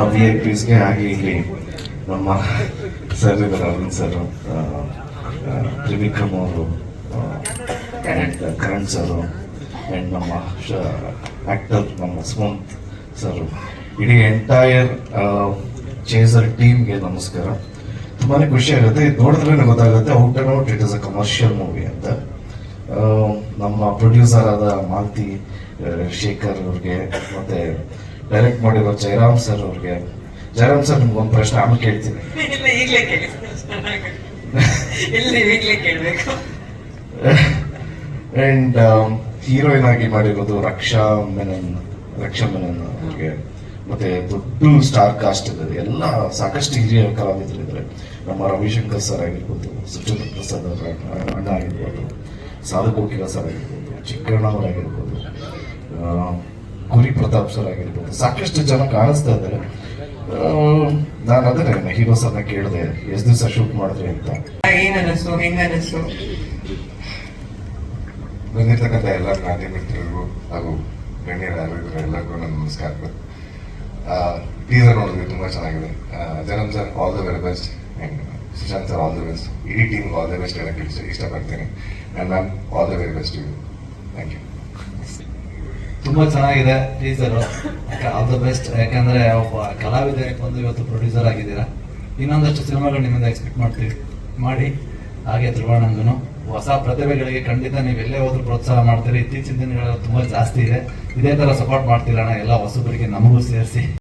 VIP ಹಾಗೆ ಇಲ್ಲಿ ನಮ್ಮ ಸರ್ ಇದ್ದಾರೆ, ಅರವಿಂದ್ ಸರ್, ತ್ರಿವಿಕ್ರಮ್ ಅವರು, ಕರಣ್ ಸರ್ ಆ್ಯಂಡ್ ನಮ್ಮ ಆಕ್ಟರ್ ನಮ್ಮ ಸುಮಂತ್ ಸರ್, ಇಡೀ ಎಂಟೈರ್ ಚೇಸರ್ ಟೀಮ್ಗೆ ನಮಸ್ಕಾರ. ತುಂಬಾ ಖುಷಿ ಆಗುತ್ತೆ, ಇದು ನೋಡಿದ್ರೆ ಗೊತ್ತಾಗುತ್ತೆ out and out it is a commercial movie ಅಂತ. ನಮ್ಮ ಪ್ರೊಡ್ಯೂಸರ್ ಆದ ಮಾಲ್ತಿ ಶೇಖರ್ ಅವ್ರಿಗೆ ಮತ್ತೆ ಡೈರೆಕ್ಟ್ ಮಾಡಿರೋ ಜಯರಾಮ್ ಸರ್ ಅವ್ರಿಗೆ. ಜಯರಾಮ್ ಸರ್ ನಿಮ್ಗೆ ಒಂದು ಪ್ರಶ್ನೆ ಆಮೇಲೆ ಕೇಳ್ತೀನಿ. ಅಂಡ್ ಹೀರೋಯಿನ್ ಆಗಿ ಮಾಡಿರೋದು ರಕ್ಷಾ ಮೆನನ್ ಅವ್ರಿಗೆ, ಮತ್ತೆ ದೊಡ್ಡ ಸ್ಟಾರ್ ಕಾಸ್ಟ್ ಇದೆ, ಎಲ್ಲ ಸಾಕಷ್ಟು ಹಿರಿಯ ಕಲಾವಿದರಿದ್ದಾರೆ. ನಮ್ಮ ರವಿಶಂಕರ್ ಸರ್ ಆಗಿರ್ಬೋದು, ಸುಚೇಂದ್ರ ಪ್ರಸಾದ್ ಅವರ ಅಣ್ಣ ಆಗಿರ್ಬೋದು, ಸಾಧಕೋಕಿಲ ಸರ್ ಆಗಿರ್ಬೋದು, ಚಿಕ್ಕಣ್ಣ ಅವರಾಗಿರ್ಬೋದು, ಗುರಿ ಪ್ರತಾಪ್ ಸರ್ ಆಗಿರ್ಬೋದು, ಸಾಕಷ್ಟು ಜನ ಕಾಣಿಸ್ತಾ ಇದ್ದಾರೆ. ನಾನು ಅದನ್ನೇ ಹೀರೋ ಸರ್ನ ಕೇಳಿದೆ ಎಷ್ಟು ದಿವಸ ಶೂಟ್ ಮಾಡಿದ್ರಿ ಅಂತ. ಏನನ್ನಿಸ್ತು, ಹೆಂಗನ್ನಿಸ್ತು? ಬಂದಿರ್ತಕ್ಕಂಥ ಎಲ್ಲ ಮಾಧ್ಯಮ ಮಿತ್ರರಿಗೂ ಹಾಗೂ ಗಣ್ಯರ ಎಲ್ಲರಿಗೂ ನನ್ನ ನಮಸ್ಕಾರ. ಟೀಸರ್ ನೋಡಿದ್ವಿ, ತುಂಬಾ ಚೆನ್ನಾಗಿದೆ. Jayaram sir all the very best and Sushant sir all the best, ಇಡೀ ಟೀಮ್ ಆಲ್ ದ ಬೆಸ್ಟ್ ಹೇಳಕ್ಕೆ ಇಷ್ಟಪಡ್ತೀನಿ. And ma'am all the very best you. Thank you. ತುಂಬಾ ಚೆನ್ನಾಗಿದೆ ಟೀಸರ್, ಆಲ್ ದ ಬೆಸ್ಟ್. ಯಾಕಂದ್ರೆ ಒಬ್ಬ ಕಲಾವಿದರಿಗೆ ಬಂದು ಇವತ್ತು ಪ್ರೊಡ್ಯೂಸರ್ ಆಗಿದ್ದೀರಾ. ಇನ್ನೊಂದಷ್ಟು ಸಿನಿಮಾಗಳು ನಿಮ್ಮಿಂದ ಎಕ್ಸ್ಪೆಕ್ಟ್ ಮಾಡ್ತೀವಿ, ಮಾಡಿ. ಹಾಗೆ ಧ್ರುವಣ್ಣಂದನು ಹೊಸ ಪ್ರತಿಭೆಗಳಿಗೆ ಖಂಡಿತ ನೀವು ಎಲ್ಲೇ ಹೋದ್ರೂ ಪ್ರೋತ್ಸಾಹ ಮಾಡ್ತೀರಿ. ಇತ್ತೀಚಿನ ದಿನಗಳಲ್ಲಿ ತುಂಬಾ ಜಾಸ್ತಿ ಇದೆ, ಇದೇ ತರ ಸಪೋರ್ಟ್ ಮಾಡ್ತೀರಣ್ಣ ಎಲ್ಲ ಹೊಸಬರಿಗೆ, ನಮಗೂ ಸೇರಿಸಿ.